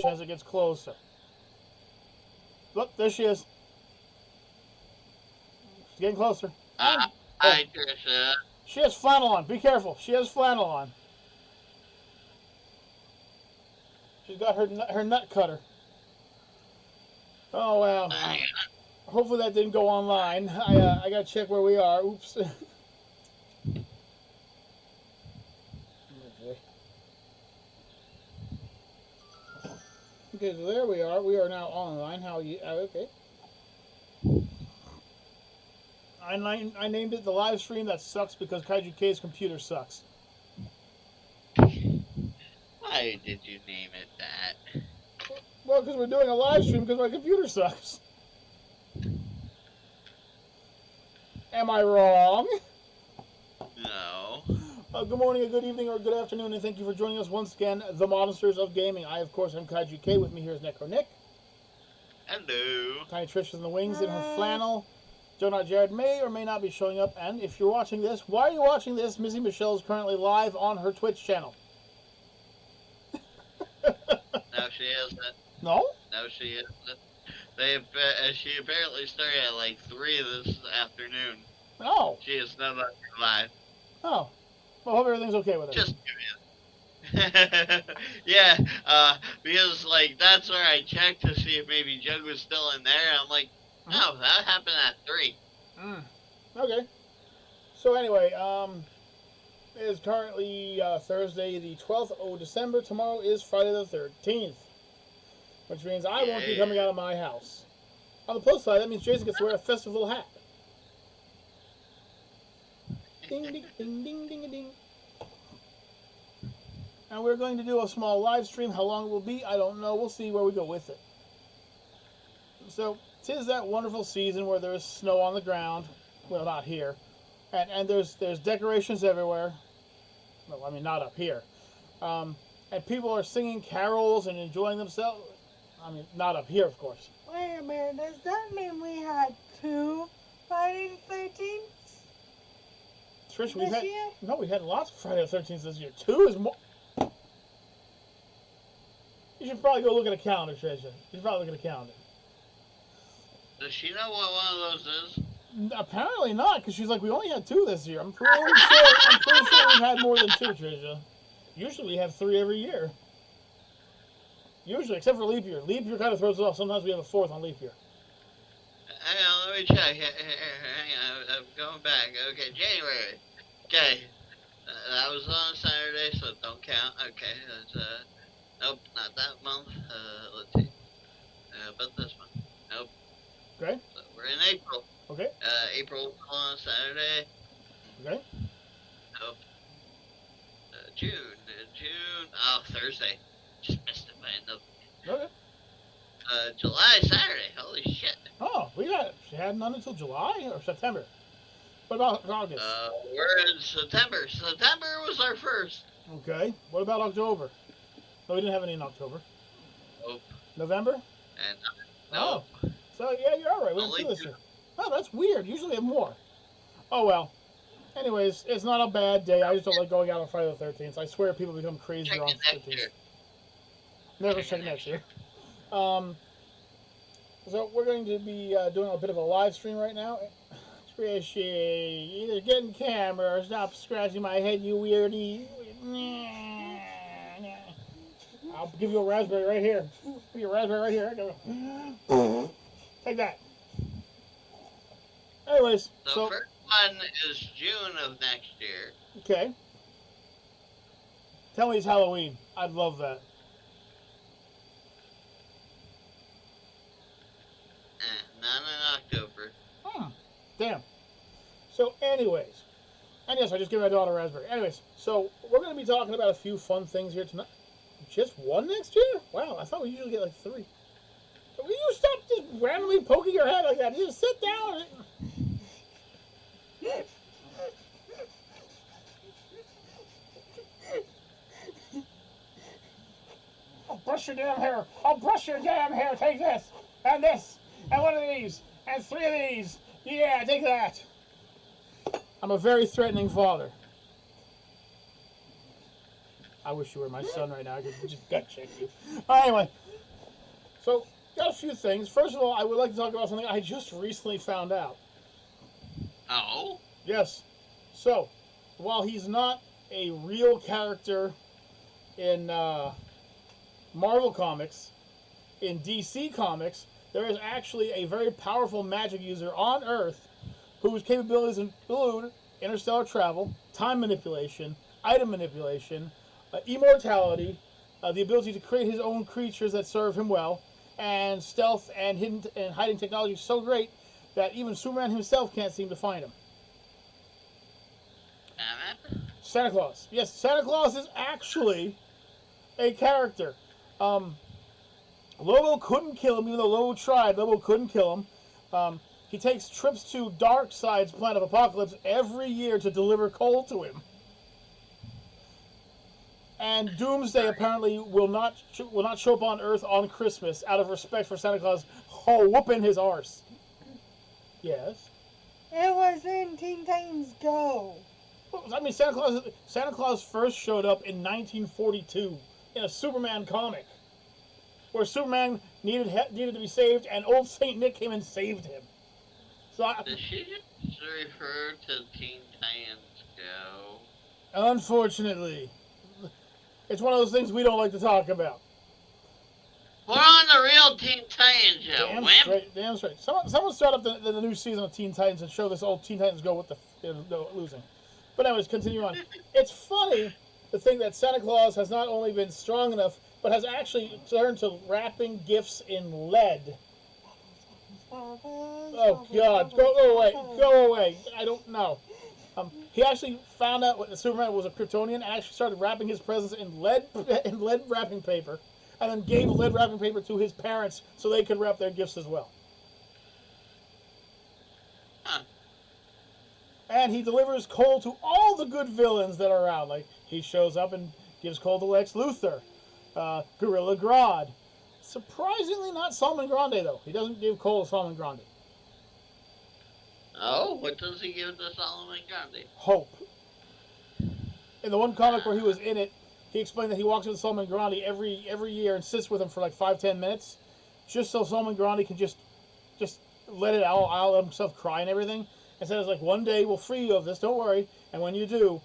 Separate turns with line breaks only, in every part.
as it gets closer. Look, there she is. She's getting closer.
Hi, Trisha.
She has flannel on. Be careful. She has flannel on. She's got her nut cutter. Oh, wow. Hopefully that didn't go online. I got to check where we are. Oops. Okay, so there we are. We are now online. How are you? Okay. I named it the live stream that sucks because KaijuK's computer sucks.
Why did you name it that?
Well, because we're doing a live stream because my computer sucks. Am I wrong?
No.
Good morning, or good evening, or good afternoon, and thank you for joining us once again, the Monsters of Gaming. I, of course, am KaijuK. With me here is Necro Nick.
Hello.
Tiny Trish is in the wings in her flannel. Donut Jared may or may not be showing up, and if you're watching this, why are you watching this? Missy Michelle is currently live on her Twitch channel.
No, she isn't.
No?
No, she isn't. She apparently started at like 3 this afternoon.
Oh.
She is no longer live.
Oh. Well, hope everything's okay with her.
Just yeah, because like that's where I checked to see if maybe Jug was still in there. I'm like, no, that happened at 3.
Okay. So anyway, it is currently Thursday, the 12th of December. Tomorrow is Friday the 13th, which means I won't be coming out of my house. On the plus side, that means Jason gets to wear a festival hat. Ding, ding, ding, ding, ding, ding. And we're going to do a small live stream. How long it will be, I don't know. We'll see where we go with it. So, 'tis that wonderful season where there is snow on the ground. Well, not here. And there's decorations everywhere. Well, I mean, not up here. And people are singing carols and enjoying themselves. I mean, not up here, of course.
Wait a minute, does that mean we had 2 Friday the 13th?
Trish, we had lots of Friday the 13th this year. 2 is more. You should probably go look at a calendar, Trish. You should probably look at a calendar.
Does she know what one of those is?
Apparently not, because she's like, we only had 2 this year. I'm pretty sure we've had more than 2, Tricia. Usually we have 3 every year. Usually, except for leap year. Leap year kind of throws it off. Sometimes we have a 4th on leap year.
Hang on, let me check. Hang on, I'm going back. Okay, January. Okay, that was on Saturday, so don't count. Okay, that's nope, not that month. Let's see. But this one. Nope.
Okay.
So we're in April.
Okay.
April on Saturday.
Okay.
Nope. June. Oh, Thursday. Just missed it by another.
Okay.
July, Saturday. Holy shit.
Oh, she had none until July or September. What about August?
We're in September. September was our first.
Okay. What about October? No, we didn't have any in October.
Nope.
November?
And
no. Oh. So yeah, you're all right. We have 2 this year. Oh, that's weird. Usually we have more. Oh well. Anyways, it's not a bad day. I just don't like going out on Friday the 13th. I swear people become crazier on the 13th. Never check next year. So we're going to be doing a bit of a live stream right now. Trishy, either get in camera or stop scratching my head, you weirdie. I'll give you a raspberry right here. Give you a raspberry right here. Take that. Anyways,
so first one is June of next year.
Okay. Tell me it's Halloween. I'd love that.
Not in October.
Damn. So, anyways. And yes, I just gave my daughter a raspberry. Anyways, so we're going to be talking about a few fun things here tonight. Just 1 next year? Wow, I thought we usually get like 3. So will you stop just randomly poking your head like that? You just sit down. I'll brush your damn hair. I'll brush your damn hair. Take this. And this. And 1 of these. And 3 of these. Yeah, take that. I'm a very threatening father. I wish you were my son right now. I could just gut check you. Anyway, So, got a few things. First of all, I would like to talk about something I just recently found out.
Oh?
Yes. So, while he's not a real character in Marvel Comics, in DC Comics, there is actually a very powerful magic user on Earth whose capabilities include interstellar travel, time manipulation, item manipulation, immortality, the ability to create his own creatures that serve him well, and stealth and hidden and hiding technology so great that even Superman himself can't seem to find him. Santa Claus. Yes, Santa Claus is actually a character. Lobo couldn't kill him, even though Lobo tried. Lobo couldn't kill him. He takes trips to Darkseid's planet of Apocalypse every year to deliver coal to him. And Doomsday apparently will not show up on Earth on Christmas out of respect for Santa Claus whooping his arse. Yes.
It was in Teen Titans Go.
I mean, Santa Claus first showed up in 1942 in a Superman comic, where Superman needed to be saved, and old Saint Nick came and saved him. So
Did she just refer to Teen Titans Go?
Unfortunately, it's one of those things we don't like to talk about.
We're on the real Teen Titans show,
Damn
wimp.
straight, damn straight. Someone start up the new season of Teen Titans and show this old Teen Titans Go with the losing. But anyways, continue on. It's funny to think that Santa Claus has not only been strong enough, but has actually turned to wrapping gifts in lead. Oh God! Go away! Go away! I don't know. He actually found out what Superman was a Kryptonian and actually started wrapping his presents in lead wrapping paper, and then gave lead wrapping paper to his parents so they could wrap their gifts as well.
Huh.
And he delivers coal to all the good villains that are around. Like, he shows up and gives coal to Lex Luthor, Gorilla Grodd. Surprisingly, not Solomon Grande, though. He doesn't give coal to Solomon Grande.
Oh, what does he give to Solomon Grundy?
Hope. In the one comic where he was in it, he explained that he walks with Solomon Grande every year and sits with him for like 5-10 minutes, just so Solomon Grande can just let it out, I'll let himself cry and everything. And says, like, one day we'll free you of this, don't worry. And when you do,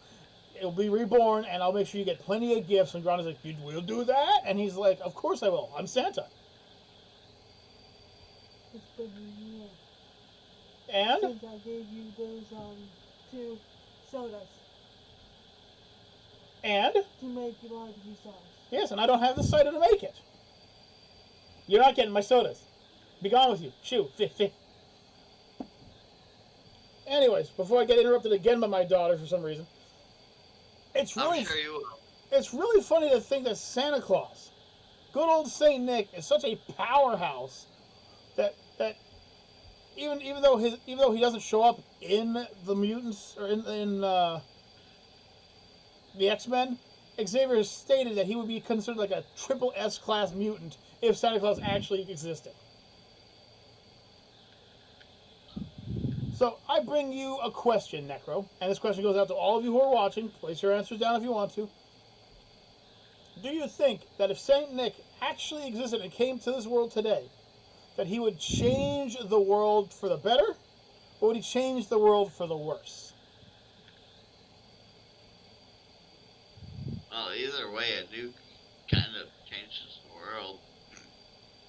it'll be reborn, and I'll make sure you get plenty of gifts. And Grande's like, you will do that? And he's like, of course I will. I'm Santa.
It's been a year
And?
since I gave you those 2 sodas
And?
to make you barbecue sauce.
Yes, and I don't have the cider to make it. You're not getting my sodas. Be gone with you. Shoo. Anyways, before I get interrupted again by my daughter for some reason,
I'm sure you will.
it's really funny to think that Santa Claus, good old Saint Nick, is such a powerhouse that even though he doesn't show up in the mutants or in the X-Men, Xavier has stated that he would be considered like a triple S class mutant if Santa Claus actually existed. So I bring you a question, Necro, and this question goes out to all of you who are watching. Place your answers down if you want to. Do you think that if Saint Nick actually existed and came to this world today, that he would change the world for the better, or would he change the world for the worse?
Well, either way, a nuke kind of changes the world.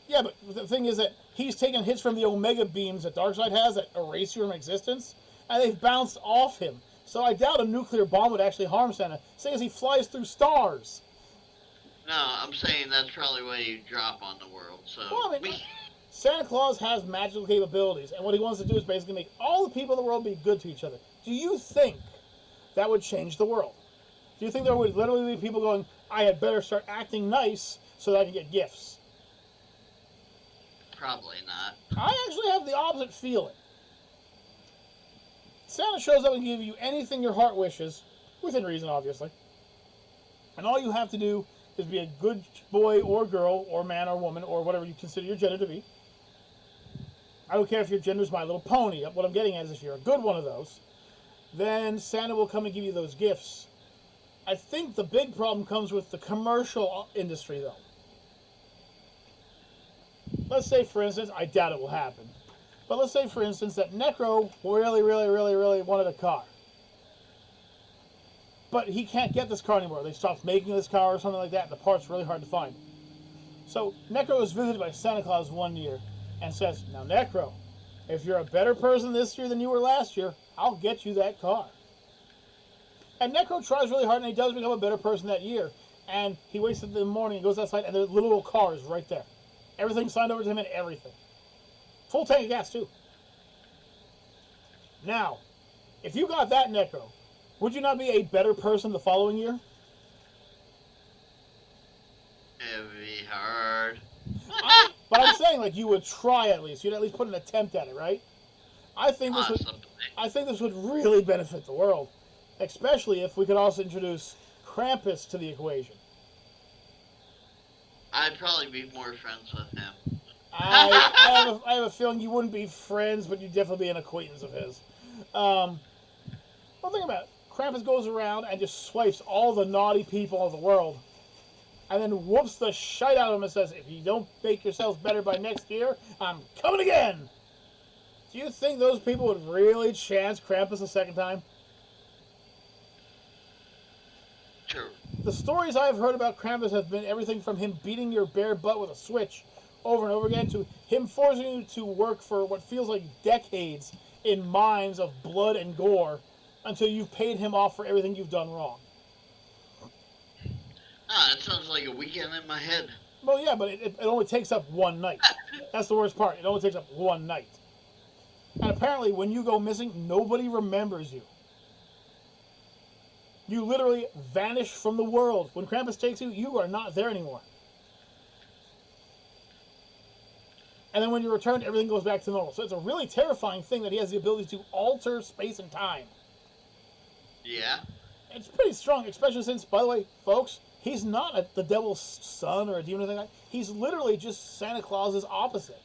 Yeah, but the thing is that he's taken hits from the Omega beams that Darkseid has that erase you from existence, and they've bounced off him. So I doubt a nuclear bomb would actually harm Santa, seeing as he flies through stars.
No, I'm saying that's probably what you drop on the world. So
Well, I mean, Santa Claus has magical capabilities, and what he wants to do is basically make all the people in the world be good to each other. Do you think that would change the world? Do you think there would literally be people going, I had better start acting nice so that I can get gifts?
probably not.
I actually have the opposite feeling. Santa shows up and gives you anything your heart wishes, within reason, obviously. And all you have to do is be a good boy or girl or man or woman or whatever you consider your gender to be. I don't care if your gender is My Little Pony. What I'm getting at is if you're a good one of those, then Santa will come and give you those gifts. I think the big problem comes with the commercial industry, though. let's say, for instance, I doubt it will happen, but let's say, for instance, that Necro really wanted a car. But he can't get this car anymore. They stopped making this car or something like that, and the part's really hard to find. So Necro is visited by Santa Claus one year and says, now Necro, if you're a better person this year than you were last year, I'll get you that car. And Necro tries really hard, and he does become a better person that year. And he wakes up in the morning and goes outside, and the little car is right there. Everything signed over to him and everything. Full tank of gas, too. Now, if you got that Necro, would you not be a better person the following year?
It'd be hard.
But I'm saying, like, you would try at least. You'd at least put an attempt at it, right? I think this would really benefit the world. Especially if we could also introduce Krampus to the equation.
I'd probably be more friends with him.
I have a feeling you wouldn't be friends, but you'd definitely be an acquaintance of his. Well, think about it. Krampus goes around and just swipes all the naughty people of the world, and then whoops the shite out of them and says, if you don't make yourselves better by next year, I'm coming again! Do you think those people would really chance Krampus a second time?
True.
The stories I've heard about Krampus have been everything from him beating your bare butt with a switch over and over again to him forcing you to work for what feels like decades in mines of blood and gore until you've paid him off for everything you've done wrong.
That sounds like a weekend in my head.
Well, yeah, but it only takes up one night. That's the worst part. It only takes up one night. And apparently, when you go missing, nobody remembers you. You literally vanish from the world. When Krampus takes you, you are not there anymore. And then when you return, everything goes back to normal. So it's a really terrifying thing that he has the ability to alter space and time.
Yeah.
It's pretty strong, especially since, by the way, folks, he's not the devil's son or a demon or anything like that. He's literally just Santa Claus's opposite.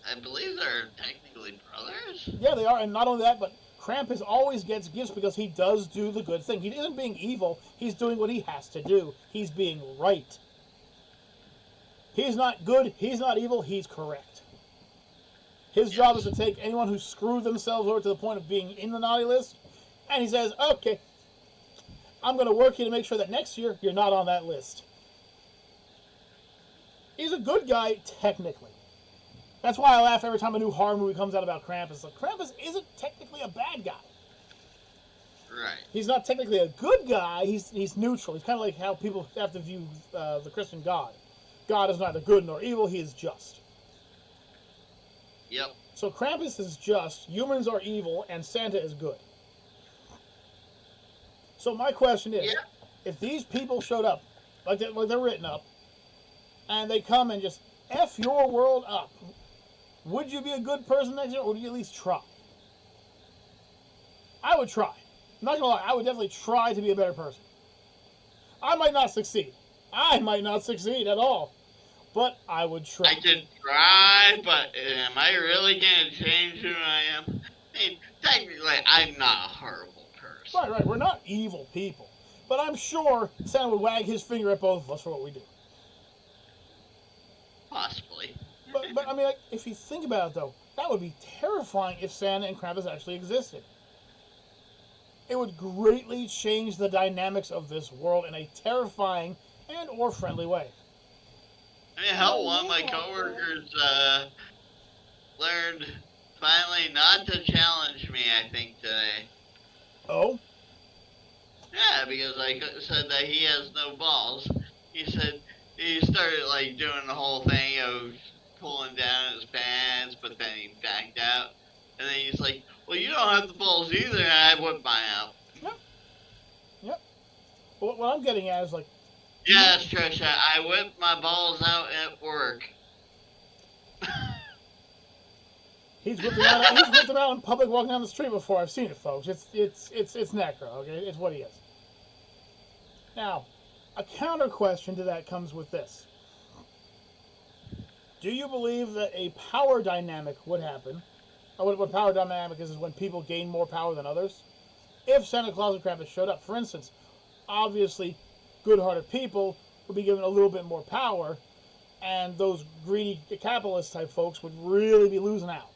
I believe they're technically brothers.
Yeah, they are, and not only that, but Krampus always gets gifts because he does do the good thing. He isn't being evil. He's doing what he has to do. He's being right. He's not good. He's not evil. He's correct. His job is to take anyone who screwed themselves over to the point of being in the naughty list, and he says, okay, I'm going to work you to make sure that next year you're not on that list. He's a good guy, technically. That's why I laugh every time a new horror movie comes out about Krampus. Like, Krampus isn't technically a bad guy.
Right.
He's not technically a good guy. He's neutral. He's kind of like how people have to view the Christian God. God is neither good nor evil. He is just.
Yep.
So Krampus is just, humans are evil, and Santa is good. So my question is, if these people showed up, like they're written up, and they come and just F your world up, would you be a good person next year, or would you at least try? I would try. I'm not gonna lie, I would definitely try to be a better person. I might not succeed. I might not succeed at all. But I would try.
I could try, but am I really going to change who I am? I mean, technically, I'm not a horrible person.
Right. We're not evil people. But I'm sure Santa would wag his finger at both of us for what we do.
Possibly.
But I mean, like, if you think about it, though, that would be terrifying if Santa and Krampus actually existed. It would greatly change the dynamics of this world in a terrifying and or friendly way.
I mean, hell, one of my coworkers learned finally not to challenge me, I think, today.
Oh?
Yeah, because I said that he has no balls. He said he started, like, doing the whole thing of pulling down his pants, but then he backed out. And then he's like, well, you don't have the balls either, and I whipped mine out.
Yep. But what I'm getting at is, like,
Yes, Trisha, I whipped my balls out at work.
He's whipped them out in public walking down the street before. I've seen it, folks. It's Necro, okay? It's what he is. Now, a counter question to that comes with this. Do you believe that a power dynamic would happen? What power dynamic is when people gain more power than others? If Santa Claus and Krampus showed up, for instance, obviously, good-hearted people would be given a little bit more power, and those greedy capitalist type folks would really be losing out.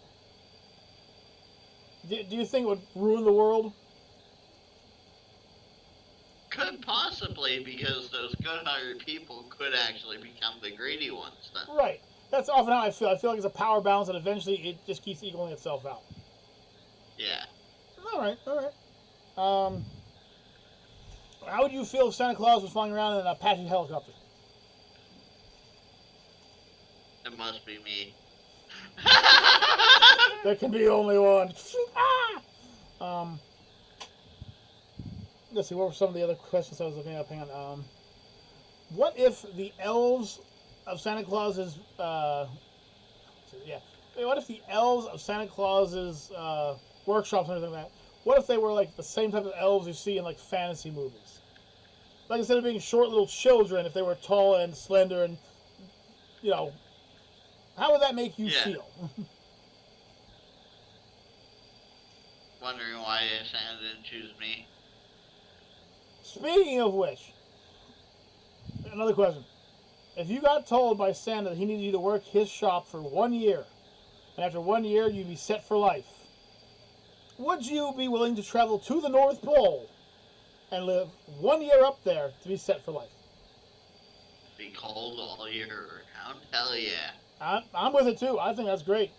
Do you think it would ruin the world?
Could possibly, because those good-hearted people could actually become the greedy ones then.
Right. That's often how I feel. I feel like it's a power balance, and eventually it just keeps equaling itself out.
Yeah.
All right. How would you feel if Santa Claus was flying around in an Apache helicopter?
It must be me.
There can be only one. Let's see, what were some of the other questions I was looking up? Hang on. What if the elves of Santa Claus's, what if the elves of Santa Claus's workshops and everything like that, what if they were like the same type of elves you see in like fantasy movies? Like instead of being short little children, if they were tall and slender and, how would that make you feel?
Wondering why Santa didn't choose me.
Speaking of which, another question. If you got told by Santa that he needed you to work his shop for 1 year, and after 1 year you'd be set for life, would you be willing to travel to the North Pole and live 1 year up there to be set for life?
Be cold all year round? Hell yeah.
I'm with it too. I think that's great.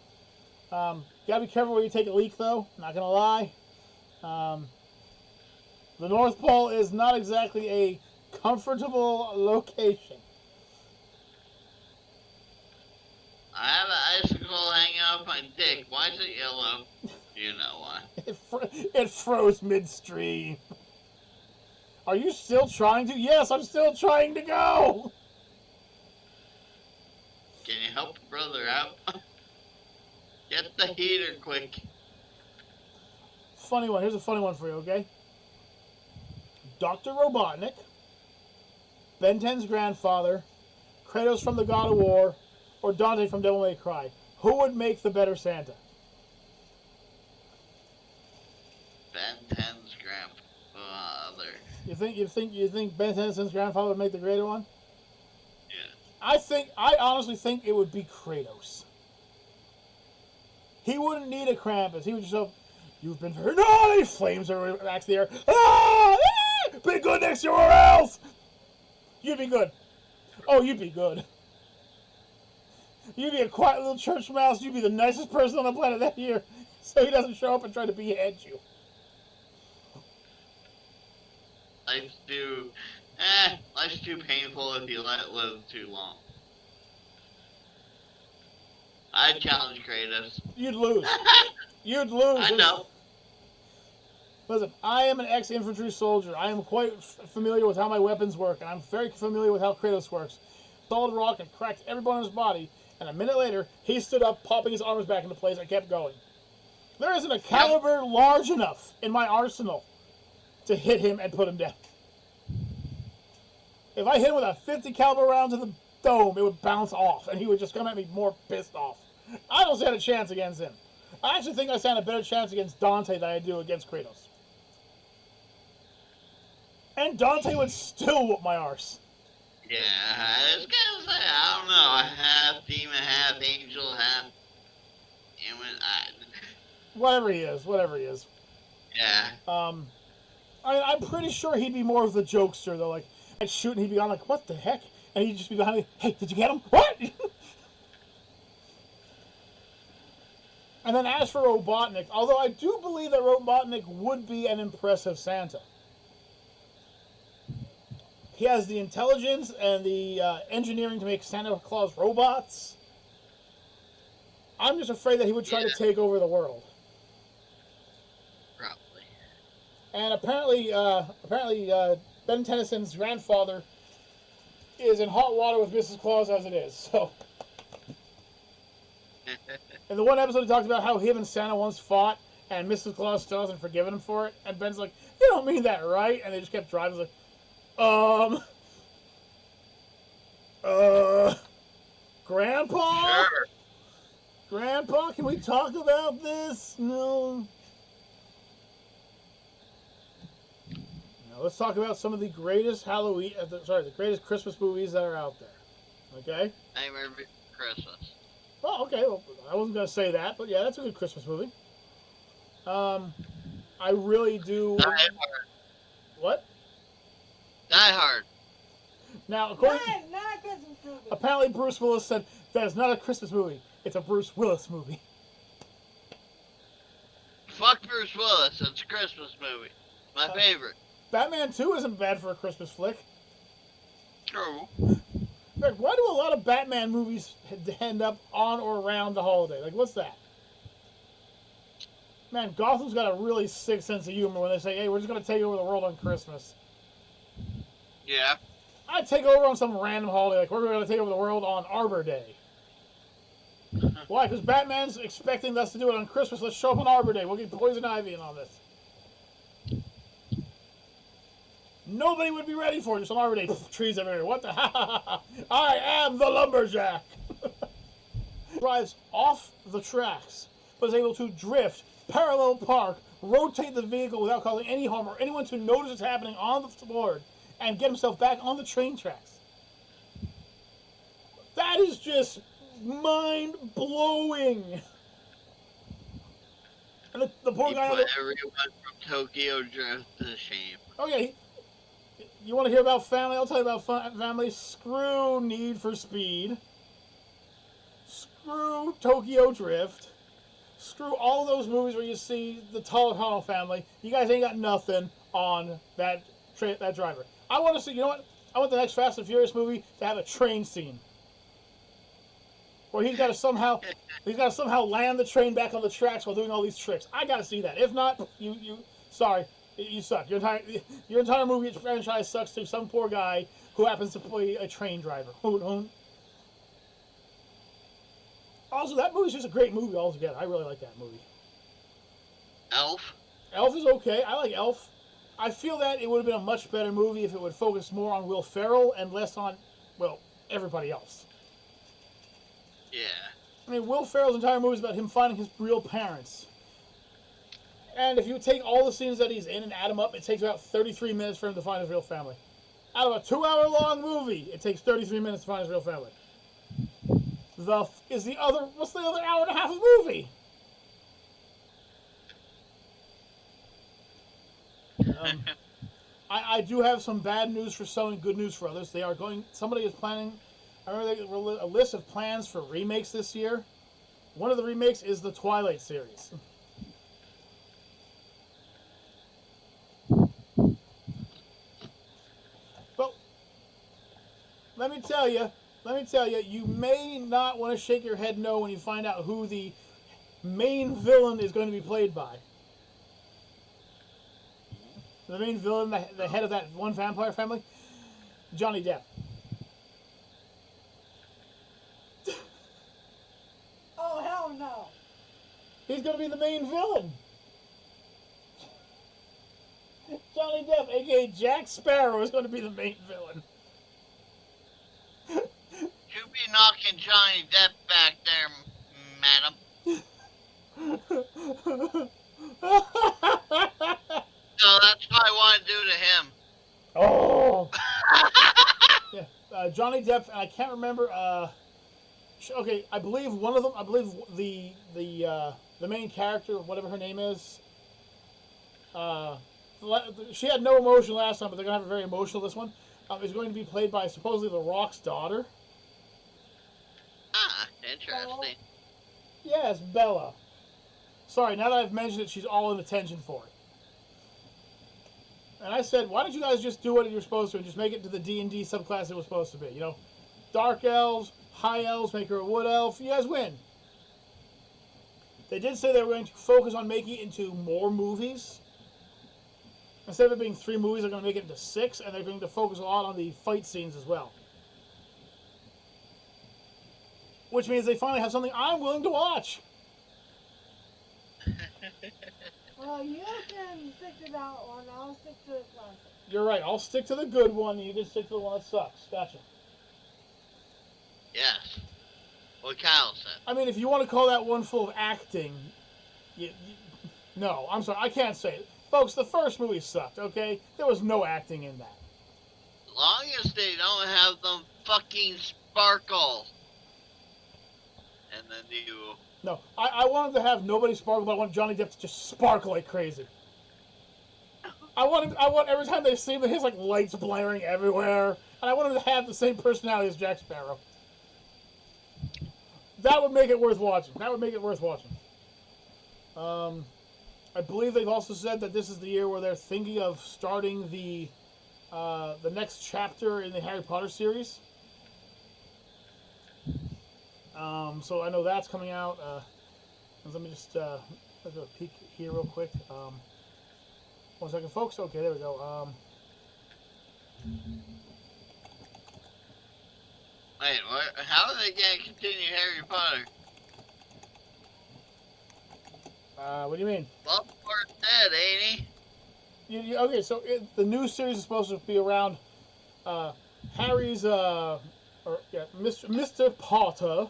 Gotta be careful where you take a leak though, not gonna lie. The North Pole is not exactly a comfortable location.
I have an icicle hanging off my dick. Why is it yellow? You know why.
It froze midstream. Are you still trying to? Yes, I'm still trying to go.
Can you help a brother out? Get the heater quick.
Funny one. Here's a funny one for you, okay? Dr. Robotnik, Ben 10's grandfather, Kratos from the God of War, or Dante from Devil May Cry. Who would make the better Santa?
Ben 10's grandfather.
You think Ben 10's grandfather would make the greater one?
Yeah.
I honestly think it would be Kratos. He wouldn't need a Krampus. He would just go, "You've been very naughty." Flames are back to the air. Be good next year or else. You'd be good. Oh, you'd be good. You'd be a quiet little church mouse. You'd be the nicest person on the planet that year, so he doesn't show up and try to behead you.
Life's too painful if you let it live too long. I challenge Kratos.
You'd lose. You'd lose.
I know.
Listen, I am an ex-infantry soldier. I am quite familiar with how my weapons work, and I'm very familiar with how Kratos works. Solid rock and cracked every bone in his body, and a minute later, he stood up, popping his arms back into place, and kept going. There isn't a caliber large enough in my arsenal to hit him and put him down. If I hit him with a 50 caliber round to the dome, it would bounce off, and he would just come at me more pissed off. I don't stand a chance against him. I actually think I stand a better chance against Dante than I do against Kratos. And Dante would still whoop my arse.
Yeah, I was gonna say, I don't know, half demon, half angel, half human.
Whatever he is.
Yeah.
I'm pretty sure he'd be more of the jokester though. Like I'd shoot and he'd be on like, "What the heck?" And he'd just be behind me. "Hey, did you get him? What?" And then as for Robotnik, although I do believe that Robotnik would be an impressive Santa. He has the intelligence and the engineering to make Santa Claus robots. I'm just afraid that he would try to take over the world.
Probably.
And apparently, Ben Tennyson's grandfather is in hot water with Mrs. Claus as it is. So, in the one episode, he talks about how him and Santa once fought, and Mrs. Claus still hasn't forgiven him for it. And Ben's like, "You don't mean that, right?" And they just kept driving. Like, Grandpa?
Sure.
Grandpa, can we talk about this? No. Now let's talk about some of the greatest the greatest Christmas movies that are out there. Okay.
Nightmare Before Christmas.
Well, okay. Well, I wasn't going to say that, but yeah, that's a good Christmas movie. I really do.
Die Hard.
What?
Die Hard.
Now, according,
Not a Christmas movie.
apparently Bruce Willis said that is not a Christmas movie. It's a Bruce Willis movie.
Fuck Bruce Willis. It's a Christmas movie. My favorite.
Batman 2 isn't bad for a Christmas flick.
True.
Like, why do a lot of Batman movies end up on or around the holiday? Like, what's that? Man, Gotham's got a really sick sense of humor when they say, hey, we're just going to take over the world on Christmas.
Yeah.
I'd take over on some random holiday, like we're going to take over the world on Arbor Day. Why? Because Batman's expecting us to do it on Christmas. Let's show up on Arbor Day. We'll get Poison Ivy and all this. Nobody would be ready for it. Just on Arbor Day, trees everywhere. What the I am the lumberjack. Drives off the tracks, but is able to drift, parallel park, rotate the vehicle without causing any harm or anyone to notice it's happening on the board, and get himself back on the train tracks. That is just mind-blowing. And the poor
He
guy...
put everyone from Tokyo Drift to shame.
Oh, yeah. You want to hear about family? I'll tell you about family. Screw Need for Speed. Screw Tokyo Drift. Screw all those movies where you see the Toledano family. You guys ain't got nothing on that driver. I want to see, you know what? I want the next Fast and Furious movie to have a train scene. Where he's got to somehow land the train back on the tracks while doing all these tricks. I got to see that. If not, sorry, you suck. Your entire movie franchise sucks to some poor guy who happens to play a train driver. Also, that movie's just a great movie altogether. I really like that movie.
Elf?
Elf is okay. I like Elf. I feel that it would have been a much better movie if it would focus more on Will Ferrell and less on, well, everybody else.
Yeah.
I mean, Will Ferrell's entire movie is about him finding his real parents. And if you take all the scenes that he's in and add them up, it takes about 33 minutes for him to find his real family. Out of a 2-hour-long movie, it takes 33 minutes to find his real family. What's the other hour and a half of movie? I do have some bad news for some and good news for others. Somebody is planning, I remember they were a list of plans for remakes this year. One of the remakes is the Twilight series. Well, let me tell you, you may not want to shake your head no when you find out who the main villain is going to be played by. The main villain, the head of that one vampire family, Johnny Depp.
Oh, hell no.
He's going to be the main villain. Johnny Depp, a.k.a. Jack Sparrow, is going to be the main villain.
You be knocking Johnny Depp back there, madam. No, that's what I want to do to him.
Oh! Yeah, Johnny Depp, and I can't remember, okay, I believe one of them, the main character, whatever her name is, she had no emotion last time, but they're going to have her very emotional this one, is going to be played by supposedly The Rock's daughter.
Ah, interesting.
Yes, Bella. Sorry, now that I've mentioned it, she's all in attention for it. And I said, why don't you guys just do what you're supposed to and just make it to the D&D subclass it was supposed to be? You know, dark elves, high elves, make her a wood elf. You guys win. They did say they were going to focus on making it into more movies. Instead of it being 3 movies, they're going to make it into 6, and they're going to focus a lot on the fight scenes as well. Which means they finally have something I'm willing to watch.
Well, you can stick to that one. I'll stick to the classic.
You're right. I'll stick to the good one, and you can stick to the one that sucks. Gotcha.
Yes. What Kyle said.
I mean, if you want to call that one full of acting, no, I'm sorry, I can't say it. Folks, the first movie sucked, okay? There was no acting in that.
As long as they don't have them fucking sparkle. And then you...
No, I wanted to have nobody sparkle, but I want Johnny Depp to just sparkle like crazy. I want every time they see him, his like lights blaring everywhere, and I want him to have the same personality as Jack Sparrow. That would make it worth watching. I believe they've also said that this is the year where they're thinking of starting the next chapter in the Harry Potter series. So I know that's coming out. Let me just let's go peek here real quick. 1 second, folks. Okay, there we go.
Wait, what? How are they gonna continue Harry Potter?
What do you mean?
Voldemort's dead, ain't he?
Okay, so the new series is supposed to be around Harry's Mr. Potter.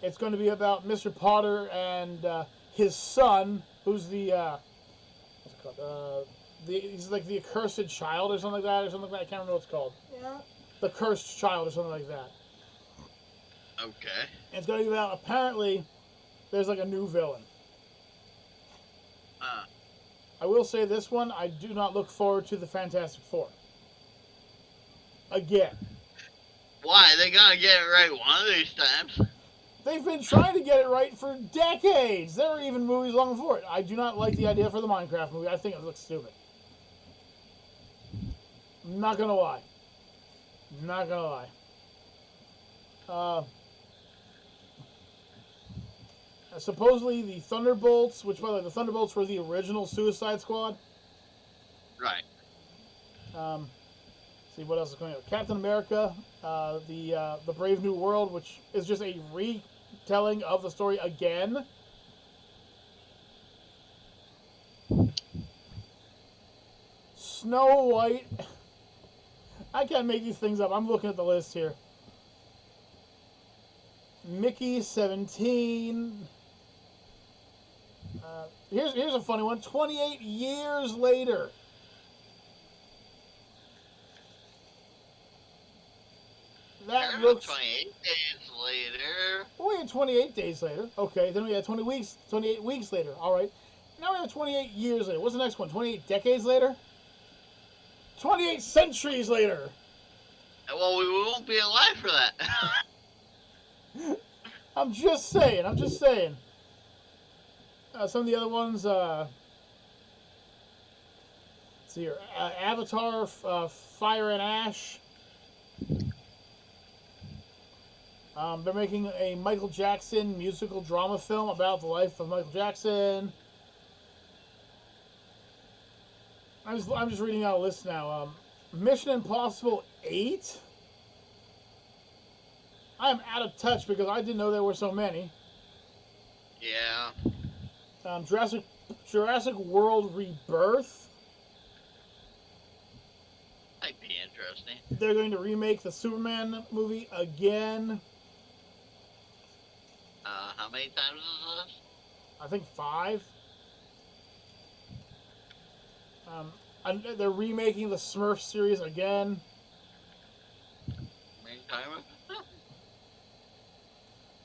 It's going to be about Mr. Potter and his son, who's the what's it called? He's like the accursed child or something like that, I can't remember what it's called.
Yeah.
The cursed child or something like that.
Okay.
And it's going to be about, apparently, there's like a new villain. I will say this one, I do not look forward to the Fantastic Four. Again.
Why? They gotta get it right one of these times.
They've been trying to get it right for decades. There were even movies long before it. I do not like the idea for the Minecraft movie. I think it looks stupid. Not gonna lie. Supposedly the Thunderbolts, which by the way, the Thunderbolts were the original Suicide Squad.
Right.
See what else is going on. Captain America, the Brave New World, which is just a retelling of the story again. Snow White. I can't make these things up. I'm looking at the list here. Mickey 17. Here's a funny one. 28 years later. That looks
28 days later.
We had 28 days later. Okay, then we had 28 weeks later. All right. Now we have 28 years later. What's the next one? 28 decades later? 28 centuries later.
Well, we won't be alive for that.
I'm just saying. Some of the other ones, let's see here. Avatar, Fire and Ash. They're making a Michael Jackson musical drama film about the life of Michael Jackson. I'm just reading out a list now. Mission Impossible 8. I'm out of touch because I didn't know there were so many.
Yeah.
Jurassic World Rebirth.
Might be interesting.
They're going to remake the Superman movie again.
How many times is this?
I think 5. And they're remaking the Smurf series again.
Many times?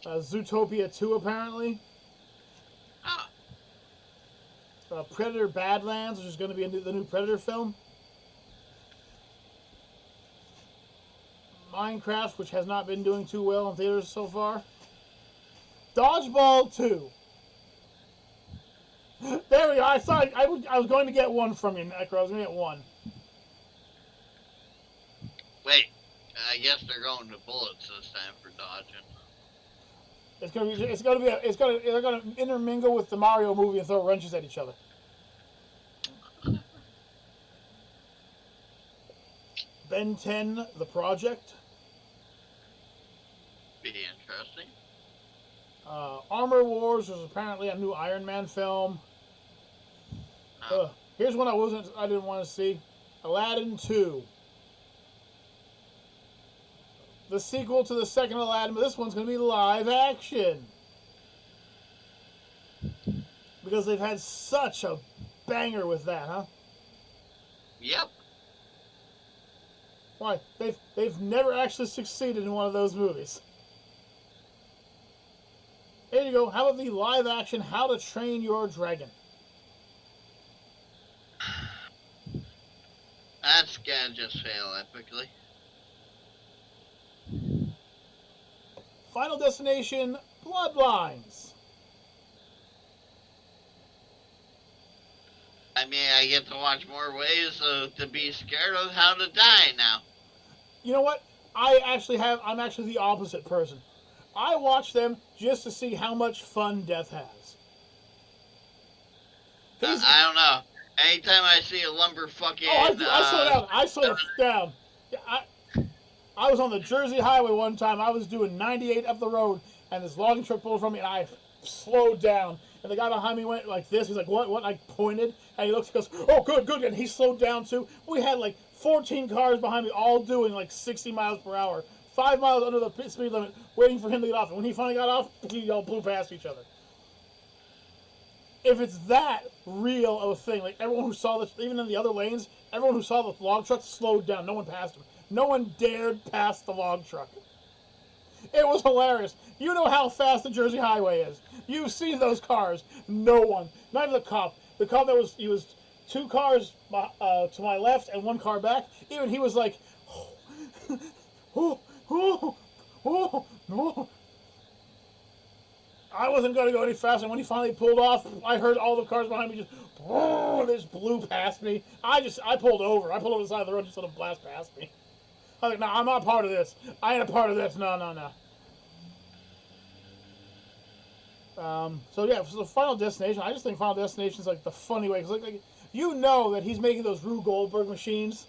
Zootopia 2 apparently. Predator Badlands, which is going to be the new Predator film. Minecraft, which has not been doing too well in theaters so far. Dodgeball 2. There we go. I was going to get one from you, Necro. I was going to get one.
Wait, I guess they're going to bullets this time for dodging.
They're going to intermingle with the Mario movie and throw wrenches at each other. Ben 10, The Project.
Be interesting.
Armor Wars was apparently a new Iron Man film. Here's one I didn't want to see. Aladdin 2. The sequel to the second Aladdin, but this one's going to be live action. Because they've had such a banger with that, huh?
Yep.
Why? They've never actually succeeded in one of those movies. There you go. How about the live action How to Train Your Dragon?
That's gonna just fail epically.
Final Destination Bloodlines.
I mean, I get to watch more ways to be scared of how to die now.
You know what? I'm actually the opposite person. I watch them just to see how much fun death has.
I don't know. Anytime I see a lumber fucking...
I slow down. Yeah, I was on the Jersey Highway one time. I was doing 98 up the road, and this logging truck pulled from me, and I slowed down. And the guy behind me went like this. He's like, what? What? And I pointed, and he looks and goes, oh, good, good. And he slowed down, too. We had like 14 cars behind me, all doing like 60 miles per hour. 5 miles under the speed limit, waiting for him to get off. And when he finally got off, we all blew past each other. If it's that real of a thing, like everyone who saw this, even in the other lanes, everyone who saw the log truck slowed down. No one passed him. No one dared pass the log truck. It was hilarious. You know how fast the Jersey Highway is. You've seen those cars. No one. Not even the cop. The cop he was 2 cars to my left and 1 car back. Even he was like, no. I wasn't going to go any faster. And when he finally pulled off, I heard all the cars behind me just blew past me. I pulled over. I pulled over the side of the road just to let them blast past me. I was like, no, I'm not part of this. I ain't a part of this. No. So Final Destination, I just think Final Destination is like the funny way. Because like, you know that he's making those Rube Goldberg machines.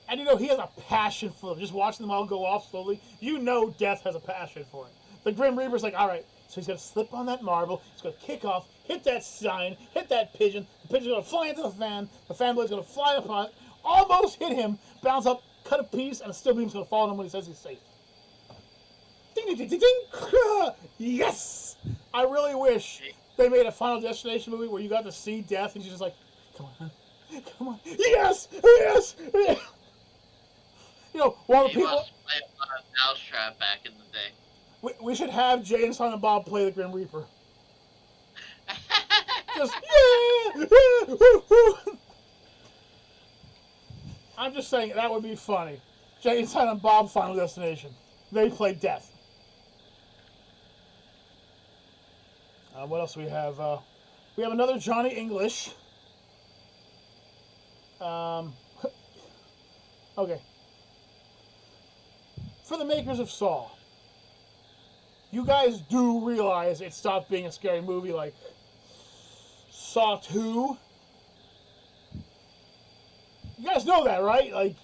And you know he has a passion for them. Just watching them all go off slowly. You know Death has a passion for it. The Grim Reaper's like, all right, so he's going to slip on that marble. He's going to kick off, hit that sign, hit that pigeon. The pigeon's going to fly into the fan. The fan blade's going to fly upon it, almost hit him, bounce up, cut a piece, and a steel beam's going to fall on him when he says he's safe. Ding, ding, ding, ding, ding. Yes! I really wish they made a Final Destination movie where you got to see Death and you're just like, come on, come on. Yes! Yes! You know, while the
He
people...
must play a mousetrap back in the day.
We should have Jay and Silent Bob play the Grim Reaper. Just, yeah! I'm just saying, that would be funny. Jay and Silent Bob Final Destination. They play Death. What else do we have? We have another Johnny English. Okay. For the makers of Saw, you guys do realize it stopped being a scary movie like Saw 2? You guys know that, right? Like,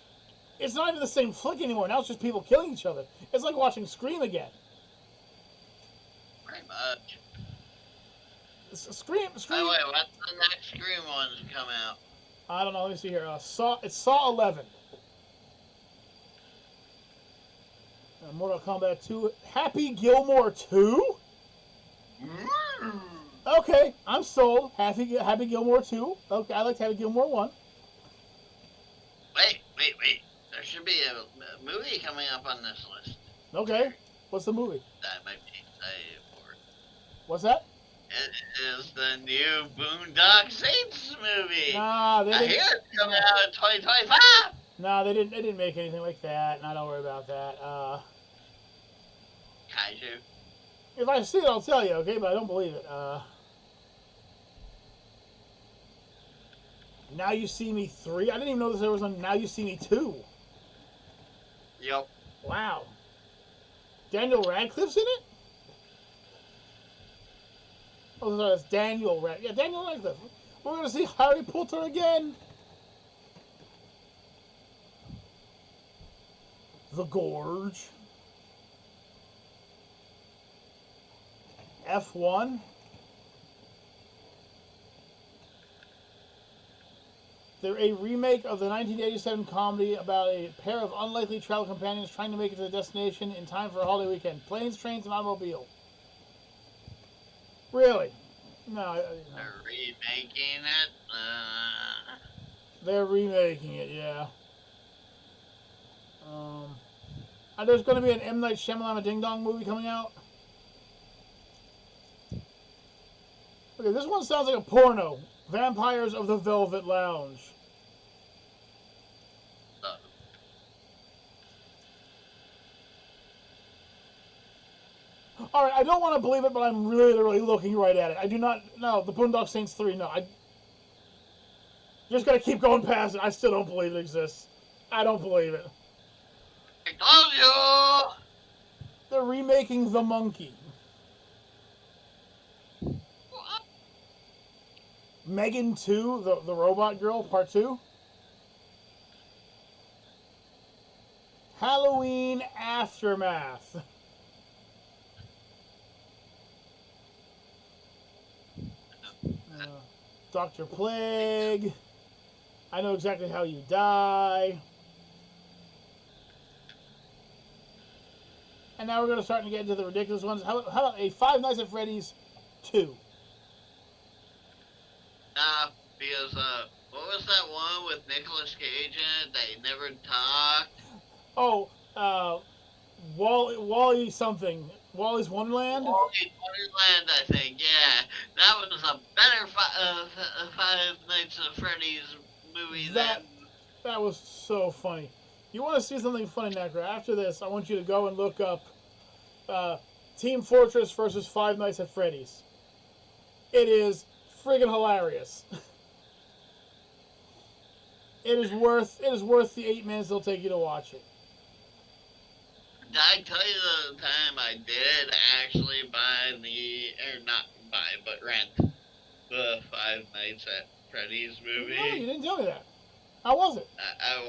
it's not even the same flick anymore. Now it's just people killing each other. It's like watching Scream again.
Pretty much.
Scream.
Oh, wait, what's the next Scream one to come out?
I don't know. Let me see here. It's Saw 11. Mortal Kombat 2. Happy Gilmore 2? Okay, I'm sold. Happy Gilmore 2. Okay, I liked Happy Gilmore 1.
Wait. There should be a movie coming up on this list.
Okay, what's the movie?
That might be excited for.
What's that?
It is the new Boondock Saints movie.
Nah, they
I
didn't.
hear it's coming out in 2025.
Nah, they didn't make anything like that. Nah, don't worry about that.
Kaiju.
If I see it, I'll tell you, okay? But I don't believe it. Now You See Me 3? I didn't even know there was a Now You See Me 2.
Yep.
Wow. Daniel Radcliffe's in it? Oh, sorry, that's Daniel Radcliffe. Yeah, Daniel Radcliffe. We're going to see Harry Potter again. The Gorge. F1. They're a remake of the 1987 comedy about a pair of unlikely travel companions trying to make it to the destination in time for a holiday weekend. Planes, trains, and automobile. Really? No.
They're remaking it.
They're remaking it, yeah. And there's going to be an M. Night Shyamalan Ding Dong movie coming out. Okay, this one sounds like a porno. Vampires of the Velvet Lounge. Alright, I don't want to believe it, but I'm really looking right at it. I do not... No, the Boondock Saints 3, no. I just got to keep going past it. I still don't believe it exists. I don't believe it.
I told you!
They're remaking The Monkey. Megan 2, the Robot Girl, Part 2. Halloween Aftermath. Dr. Plague. I Know Exactly How You Die. And now we're going to start to get into the ridiculous ones. How about a Five Nights at Freddy's 2?
Nah, because, what was that one with Nicolas Cage in it? They never talked.
Oh, Wally something. Wally's Wonderland?
Wally's Wonderland, I think, yeah. That was a better Five Nights at Freddy's movie than...
That was so funny. You want to see something funny, Necro? After this, I want you to go and look up Team Fortress versus Five Nights at Freddy's. It is friggin' hilarious. It is worth the 8 minutes it'll take you to watch it.
Did I tell you the time I did actually rent the Five Nights at Freddy's movie?
No, you didn't tell me that. How was it?
I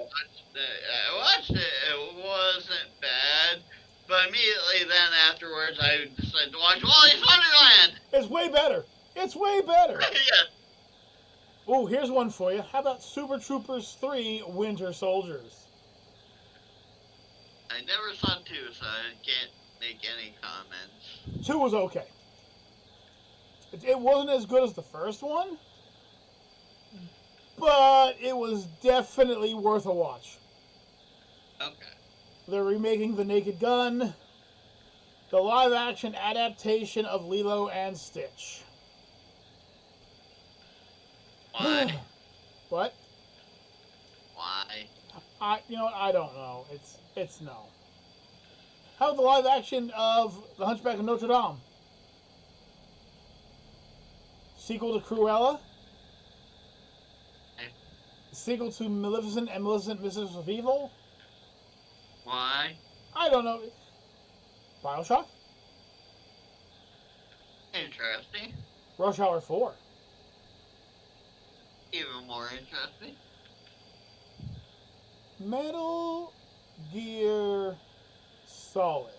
watched it. It wasn't bad. But immediately then afterwards, I decided to watch Wally's Wonderland.
It's way better. It's way better.
Yeah.
Oh, here's one for you. How about Super Troopers 3 Winter Soldiers?
I never saw 2, so I can't make any comments.
2 was okay. It wasn't as good as the first one, but it was definitely worth a watch.
Okay.
They're remaking The Naked Gun, the live-action adaptation of Lilo and Stitch.
Why?
What?
Why?
I don't know. It's no. How about the live-action of The Hunchback of Notre Dame? Sequel to Cruella? Sequel to Maleficent and Maleficent Mistress of Evil?
Why?
I don't know. Bioshock?
Interesting.
Rush Hour 4?
Even more interesting.
Metal Gear Solid.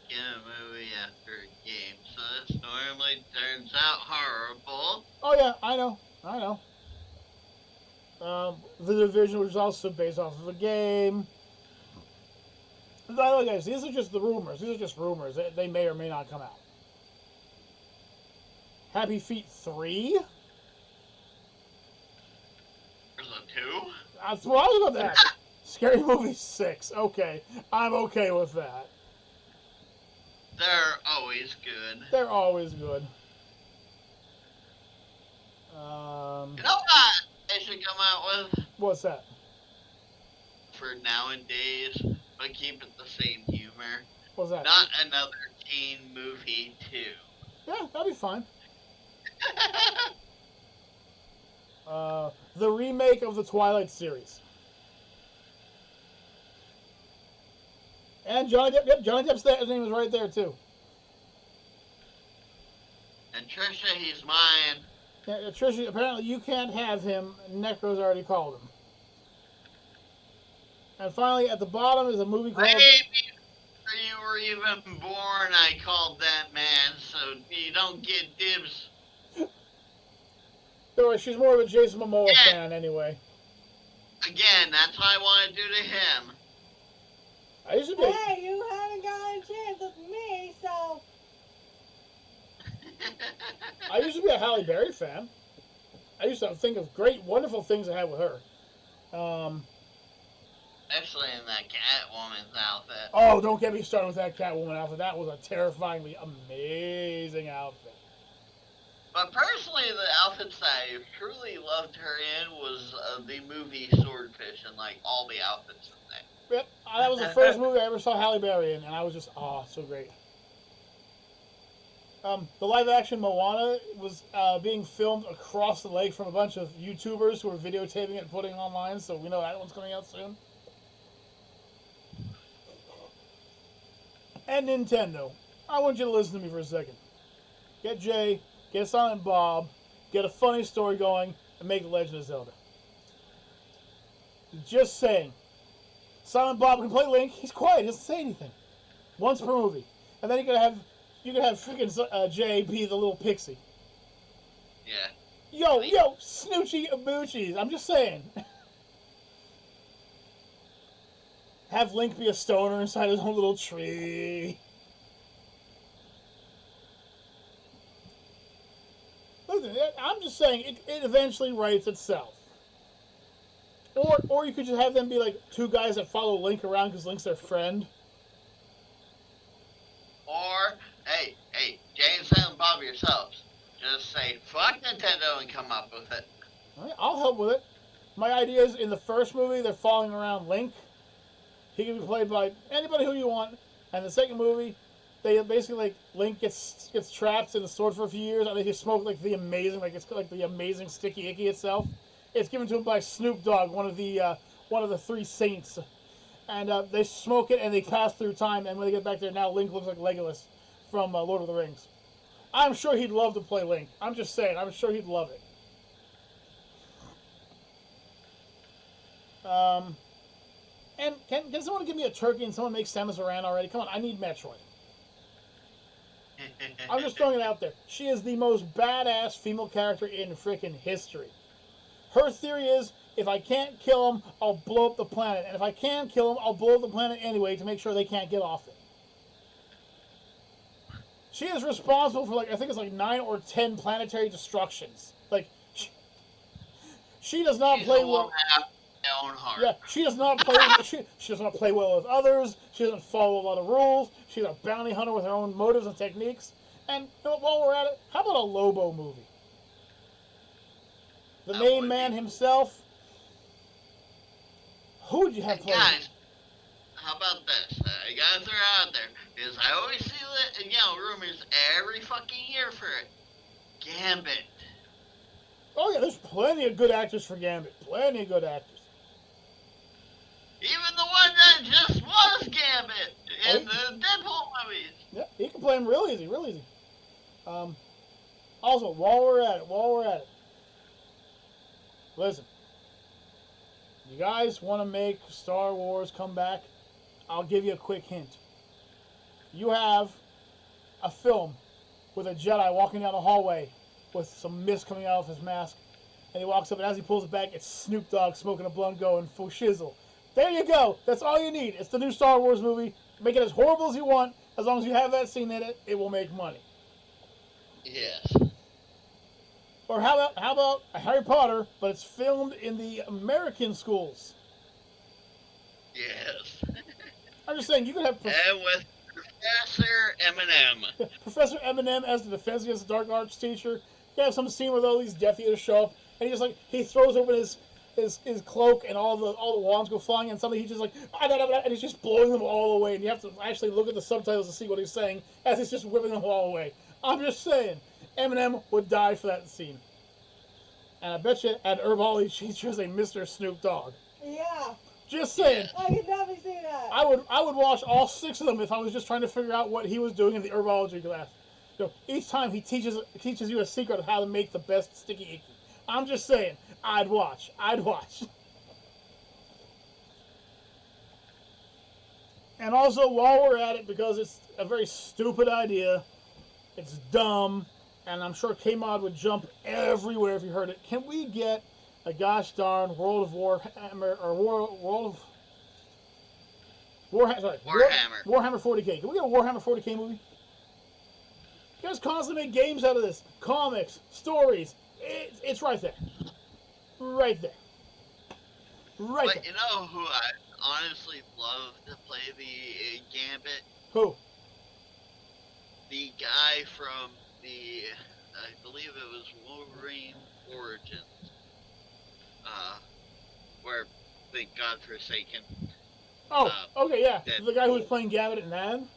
Get a movie after a game, so this normally turns out horrible.
Oh yeah, I know. The Division was also based off of a game. By the way, guys, these are just the rumors. These are just rumors. They may or may not come out. Happy Feet 3?
There's a 2?
That's what I was about to ask. Scary Movie 6. Okay. I'm okay with that.
They're always good.
They're always good.
You know what they should come out with?
What's that?
For nowadays, but keep it the same humor.
What's that?
Not another teen movie, too.
Yeah, that'd be fine. The remake of the Twilight series. And Johnny Depp. Yep, Johnny Depp's his name is right there, too.
And Trisha, he's mine.
Yeah, Tricia, apparently you can't have him. Necro's already called him. And finally, at the bottom is a movie called...
Maybe before you were even born, I called that man, so you don't get dibs.
Don't worry, she's more of a Jason Momoa fan anyway.
Again, that's what I want to do to him.
I used to be...
Hey, you haven't got a chance with me, so
I used to be a Halle Berry fan. I used to think of great, wonderful things I had with her.
Especially in that Catwoman's outfit.
Oh, don't get me started with that Catwoman outfit. That was a terrifyingly amazing outfit.
But personally, the outfits that I truly loved her in was the movie Swordfish and like all the outfits in there.
Yep, that was the first movie I ever saw Halle Berry in, and I was just, so great. The live-action Moana was being filmed across the lake from a bunch of YouTubers who were videotaping it and putting it online, so we know that one's coming out soon. And Nintendo. I want you to listen to me for a second. Get Jay, get Silent Bob, get a funny story going, and make The Legend of Zelda. Just saying. Silent Bob can play Link. He's quiet. He doesn't say anything. Once per movie. And then you could have freaking Jay be the little pixie.
Yeah.
Yo, Snoochie Aboochies. I'm just saying. Have Link be a stoner inside his own little tree. Listen, I'm just saying, it eventually writes itself. Or you could just have them be like two guys that follow Link around because Link's their friend.
Or, hey, Jay and Silent Bob yourselves. Just say, fuck Nintendo and come up with it.
All right, I'll help with it. My idea is in the first movie, they're following around Link. He can be played by anybody who you want. And the second movie, they basically like Link gets trapped in the sword for a few years, and they just smoke like the amazing sticky icky itself. It's given to him by Snoop Dogg, one of the three saints, and they smoke it and they pass through time. And when they get back there, now Link looks like Legolas from Lord of the Rings. I'm sure he'd love to play Link. I'm just saying, I'm sure he'd love it. And can someone give me a turkey and someone make Samus Aran already? Come on, I need Metroid. I'm just throwing it out there. She is the most badass female character in frickin' history. Her theory is, if I can't kill him, I'll blow up the planet. And if I can kill him, I'll blow up the planet anyway to make sure they can't get off it. She is responsible for, I think it's 9 or 10 planetary destructions. She does not play well.
Own heart.
Yeah, she does not play. she does not play well with others. She doesn't follow a lot of rules. She's a bounty hunter with her own motives and techniques. And while we're at it, how about a Lobo movie? The main man himself. Who would you have played?
Guys, how about this? You gotta throw it out there because I always see rumors every fucking year for it. Gambit.
Oh yeah, there's plenty of good actors for Gambit. Plenty of good actors.
Even the one that just was Gambit in the Deadpool movies.
Yeah, he can play him real easy, real easy. Also, while we're at it, listen. You guys want to make Star Wars come back? I'll give you a quick hint. You have a film with a Jedi walking down the hallway with some mist coming out of his mask, and he walks up, and as he pulls it back, it's Snoop Dogg smoking a blunt going full shizzle. There you go. That's all you need. It's the new Star Wars movie. Make it as horrible as you want. As long as you have that scene in it, it will make money.
Yes.
Or how about a Harry Potter, but it's filmed in the American schools?
Yes.
I'm just saying, you could have
and with Professor Eminem.
Professor Eminem as the Defense Against the Dark Arts teacher. You could have some scene where all these Death Eaters show up, and he throws open his cloak, and all the wands go flying, and suddenly he's just and he's just blowing them all away, and you have to actually look at the subtitles to see what he's saying as he's just whipping them all away. I'm just saying, Eminem would die for that scene. And I bet you at Herbology features a Mr. Snoop Dogg.
Yeah.
Just saying.
I could definitely see that.
I would watch all 6 of them if I was just trying to figure out what he was doing in the Herbology class. Each time he teaches you a secret of how to make the best sticky icky. I'm just saying, I'd watch. And also, while we're at it, because it's a very stupid idea, it's dumb, and I'm sure K-Mod would jump everywhere if he heard it. Can we get a gosh darn World of Warhammer, or Warhammer 40K? Can we get a Warhammer 40K movie? You guys constantly make games out of this. Comics, stories. It's right there. Right there. Right
But
there.
you know who I honestly love to play the Gambit?
Who?
The guy from the, I believe it was Wolverine Origins, where they got forsaken.
Oh, okay, yeah.
that-
The guy who was playing Gambit and Nan?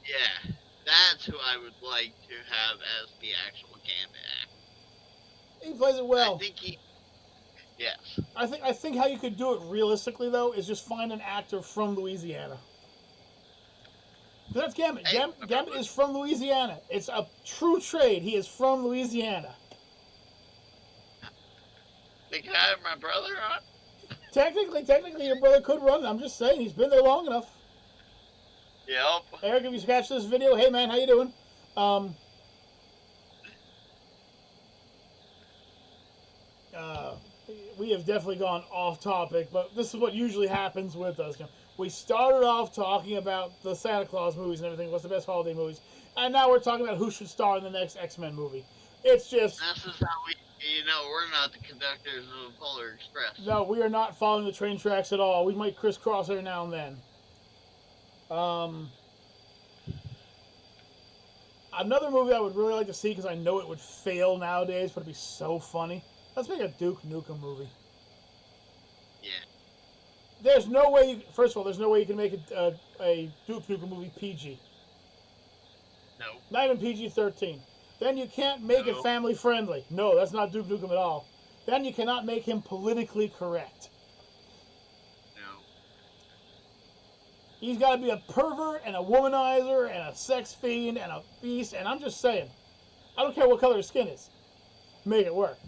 Yeah, that's who I would like to have as the actual Gambit actor.
He plays it well.
I think he, yes.
I think how you could do it realistically, though, is just find an actor from Louisiana. 'Cause that's Gambit.
Hey,
Gambit is from Louisiana. It's a true trade. He is from Louisiana.
They could have my brother on.
Technically, your brother could run. I'm just saying, he's been there long enough.
Yep.
Eric, if you catch this video, hey man, how you doing? We have definitely gone off topic, but this is what usually happens with us. You know, we started off talking about the Santa Claus movies and everything, what's the best holiday movies, and now we're talking about who should star in the next X-Men movie. It's just...
This is how we, we're not the conductors of the Polar Express.
No, we are not following the train tracks at all. We might crisscross every now and then. Another movie I would really like to see, because I know it would fail nowadays, but it'd be so funny. Let's make a Duke Nukem movie.
Yeah.
There's no way, first of all, there's no way you can make a Duke Nukem movie PG.
No.
Not even PG-13. Then you can't make it family friendly. No, that's not Duke Nukem at all. Then you cannot make him politically correct.
No.
He's got to be a pervert and a womanizer and a sex fiend and a beast. And I'm just saying, I don't care what color his skin is. Make it work.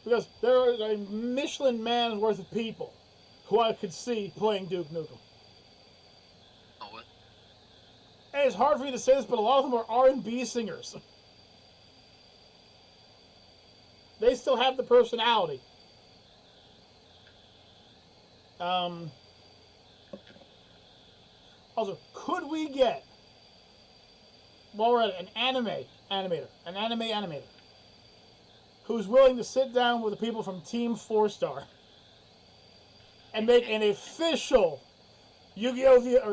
Because there is a Michelin man's worth of people who I could see playing Duke Nukem.
Oh, what?
And it's hard for me to say this, but a lot of them are R&B singers. They still have the personality. Also, could we get, while we're at it, an anime animator, who's willing to sit down with the people from Team 4-Star and make an official Dragon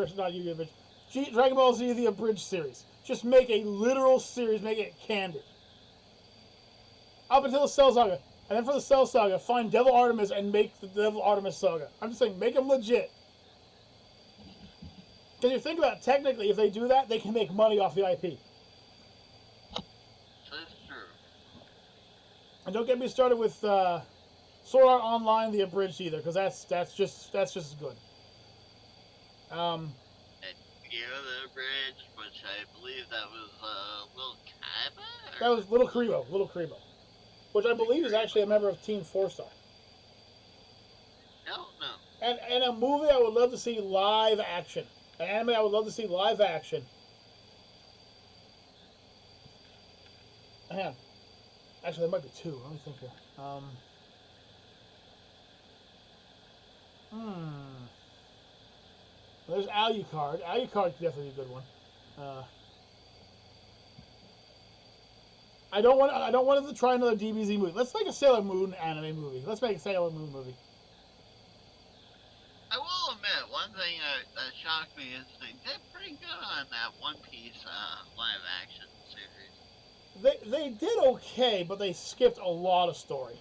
Ball Z The Abridged series. Just make a literal series, make it candid. Up until the Cell Saga. And then for the Cell Saga, find Devil Artemis and make the Devil Artemis Saga. I'm just saying, make them legit. Because you think about it, technically, if they do that, they can make money off the IP.
That's true.
And don't get me started with Sword Art Online The Abridged either, because that's just as good.
And the Bridge, which I believe that was Lil Kaiba?
That was Little Karibo, which I believe is actually a member of Team 4-Star.
No.
And a movie I would love to see live action. An anime I would love to see live action. Hang on. Actually, there might be two. Let me think here. There's Alucard. Alucard could definitely be a good one. I don't want them to try another DBZ movie. Let's make a Sailor Moon anime movie. Let's make a Sailor Moon movie.
I will admit, one thing that shocked me is they did pretty good on that One Piece live action series.
They did okay, but they skipped a lot of story.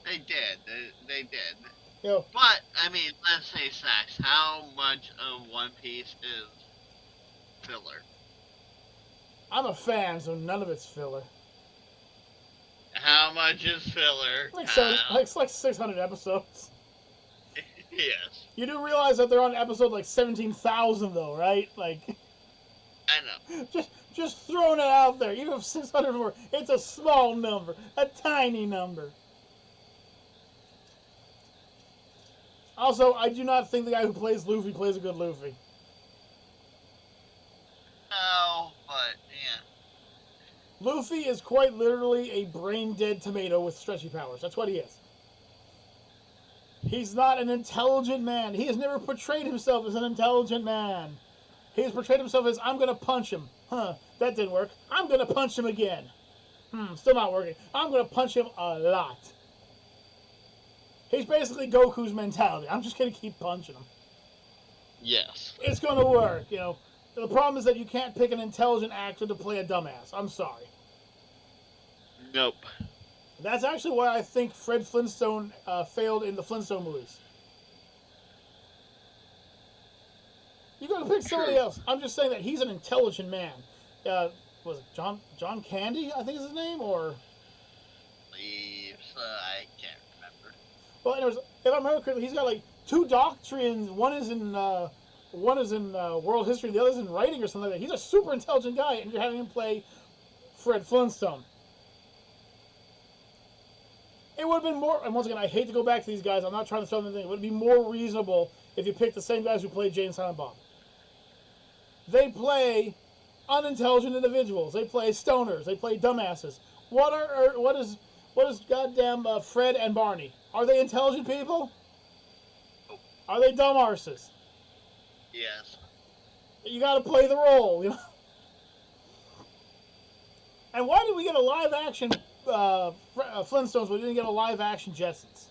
They did. They did.
You know,
But, I mean, let's say facts. How much of One Piece is filler?
I'm a fan, so none of it's filler.
How much is filler?
It's like 600 episodes.
Yes.
You do realize that they're on episode like 17,000 though, right? Like,
I know.
just throwing it out there. Even if 600 more, it's a small number, a tiny number. Also, I do not think the guy who plays Luffy plays a good Luffy.
No, but, yeah.
Luffy is quite literally a brain-dead tomato with stretchy powers. That's what he is. He's not an intelligent man. He has never portrayed himself as an intelligent man. He has portrayed himself as, I'm going to punch him. Huh. That didn't work. I'm going to punch him again. Still not working. I'm going to punch him a lot. He's basically Goku's mentality. I'm just going to keep punching him.
Yes.
It's going to work, you know. The problem is that you can't pick an intelligent actor to play a dumbass. I'm sorry.
Nope.
That's actually why I think Fred Flintstone failed in the Flintstone movies. You got to pick somebody else. I'm just saying that he's an intelligent man. Was it John Candy? I think is his name, or
I can't remember.
well, anyways, if I remember correctly, he's got like 2 doctrines. One is in world history, the other is in writing or something like that. He's a super intelligent guy, and you're having him play Fred Flintstone. It would have been more, and once again, I hate to go back to these guys. I'm not trying to throw them anything. It would be more reasonable if you picked the same guys who played Jay and Silent Bob. They play unintelligent individuals. They play stoners. They play dumbasses. What is goddamn Fred and Barney? Are they intelligent people? Are they dumb arses?
Yes.
You got to play the role, you know. And why did we get a live action Flintstones? We didn't get a live action Jetsons.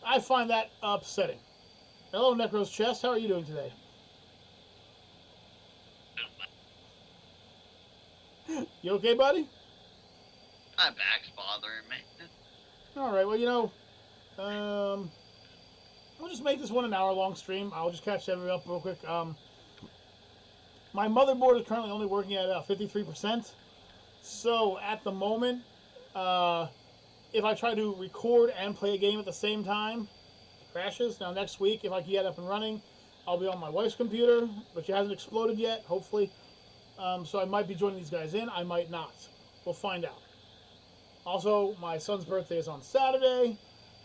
I find that upsetting. Hello, Necro's Chest. How are you doing today? You okay, buddy?
My back's bothering me.
All right. Well, you know, we'll just make this one an hour-long stream. I'll just catch everyone up real quick. My motherboard is currently only working at 53%. So at the moment, if I try to record and play a game at the same time, it crashes. Now next week, if I can get up and running, I'll be on my wife's computer, but she hasn't exploded yet, hopefully. So I might be joining these guys in. I might not. We'll find out. Also, my son's birthday is on Saturday.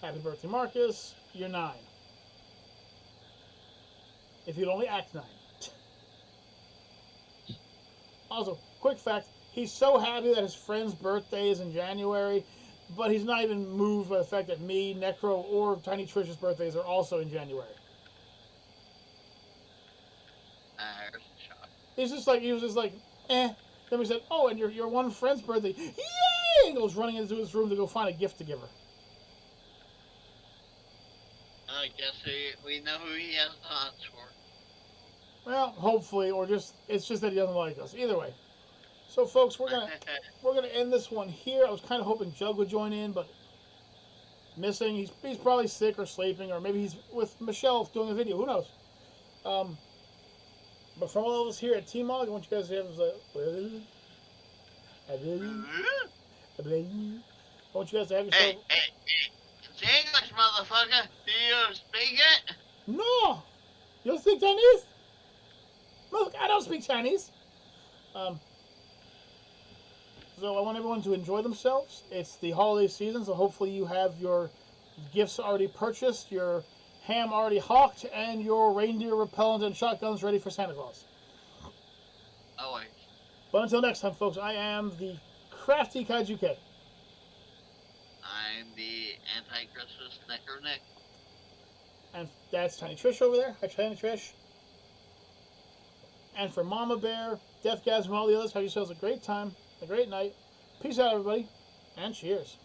Happy birthday, Marcus. You're 9. If you'd only act 9. Also, quick fact, he's so happy that his friend's birthday is in January, but he's not even moved by the fact that me, Necro, or Tiny Trish's birthdays are also in January. He was just like, eh. Then we said, oh, and your one friend's birthday. Yay! And goes running into his room to go find a gift to give her.
I guess we know who he has thoughts for.
Well, hopefully, or it's just that he doesn't like us. Either way. So, folks, we're gonna end this one here. I was kind of hoping Jug would join in, but missing. He's probably sick or sleeping, or maybe he's with Michelle doing a video. Who knows? But from all of us here at T-Mog, I want you guys to have I want you guys to have yourself.
Hey, it's English, motherfucker. Do you speak it?
No, you don't speak Chinese? Look, I don't speak Chinese. So I want everyone to enjoy themselves. It's the holiday season, so hopefully you have your gifts already purchased, your ham already hawked, and your reindeer repellent and shotguns ready for Santa Claus.
Oh, wait.
But until next time, folks, I am the crafty KaijuK.
I'm the Anti-Christmas Necro Nick.
And that's Tiny Trish over there. Hi, Tiny Trish. And for Mama Bear, Deathgasm, and all the others, have yourselves a great time, a great night. Peace out, everybody, and cheers.